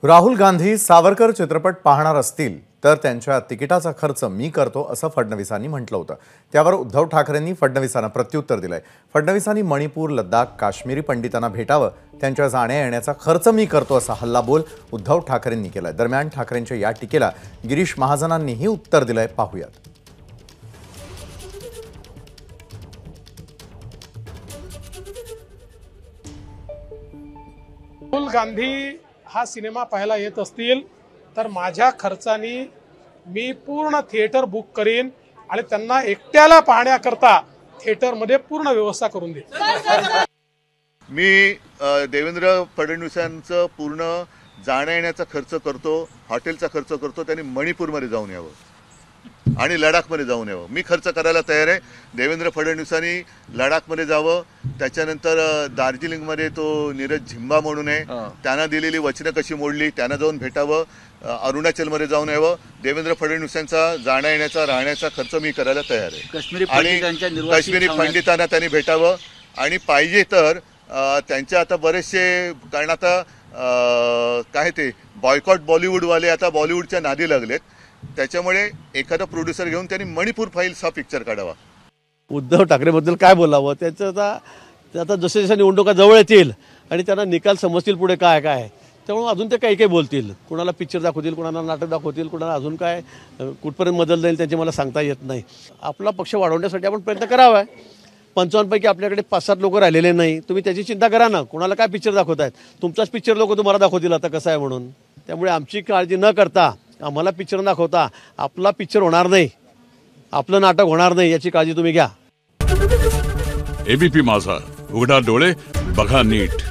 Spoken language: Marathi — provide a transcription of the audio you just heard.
राहुल गांधी सावरकर चित्रपट पाहणार असतील तर त्यांच्या तिकिटाचा खर्च मी करतो असं फडणवीसांनी म्हटलं होतं। त्यावर उद्धव ठाकरेंनी फडणवीसांना प्रत्युत्तर दिलंय। फडणवीसांनी मणिपूर, लद्दाख, काश्मीरी पंडितांना भेटावं, त्यांच्या जाण्या येण्याचा खर्च मी करतो असा हल्लाबोल उद्धव ठाकरेंनी केलाय। दरम्यान ठाकरेंच्या या टीकेला गिरीश महाजनांनीही उत्तर दिलंय, पाहूयात। राहुल गांधी हा सिनेमा पाहायला येत असतील तर माझ्या खर्चानी मी पूर्ण थिएटर बुक करीन आणि त्यांना एकट्याला पाहण्याकरता थिएटरमध्ये पूर्ण व्यवस्था करून देईन। मी देवेंद्र फडणवीसांचं पूर्ण जाण्या येण्याचा खर्च करतो, हॉटेलचा खर्च करतो। त्यांनी मणिपूरमध्ये जाऊन यावं आणि लडाखमध्ये जाऊन यावं। मी खर्च करायला तयार आहे। देवेंद्र फडणवीसांनी लडाखमध्ये जावं, त्याच्यानंतर दार्जिलिंगमध्ये तो नीरज झिंबा म्हणून आहे, त्यांना दिलेली वचनं कशी मोडली त्यांना जाऊन भेटावं, अरुणाचलमध्ये जाऊन यावं। देवेंद्र फडणवीसांचा जाण्या येण्याचा राहण्याचा खर्च मी करायला तयार आहे आणि काश्मीरी पंडितांना त्यांनी भेटावं आणि पाहिजे तर त्यांच्या आता बरेचसे, कारण आता काय ते बॉयकॉट बॉलिवूडवाले आता बॉलिवूडच्या नादी लागलेत, त्याच्यामुळे एखादा प्रोड्युसर घेऊन त्यांनी मणिपूर फाईल्स हा पिक्चर काढावा। उद्धव ठाकरेबद्दल काय बोलावं, त्याचं आता जसे जसे निवडणुका जवळ येतील आणि त्यांना निकाल समजतील पुढे काय काय, त्यामुळे अजून ते काही काही बोलतील, कुणाला पिक्चर दाखवतील, कुणाला नाटक दाखवतील, कुणाला अजून काय कुठपर्यंत बदल जाईल त्याची मला सांगता येत नाही। आपला पक्ष वाढवण्यासाठी आपण प्रयत्न करावा। 55 पैकी आपल्याकडे 5-7 लोक राहिलेले नाही, तुम्ही त्याची चिंता करा ना, कुणाला काय पिक्चर दाखवतायत, तुमचाच पिक्चर लोक तुम्हाला दाखवतील आता कसं आहे म्हणून। त्यामुळे आमची काळजी न करता आम्हाला पिक्चर दाखवता आपला पिक्चर होणार नाही, आपलं नाटक होणार नाही याची काळजी तुम्ही घ्या। एबीपी माझा, उघडा डोळे बघा नीट।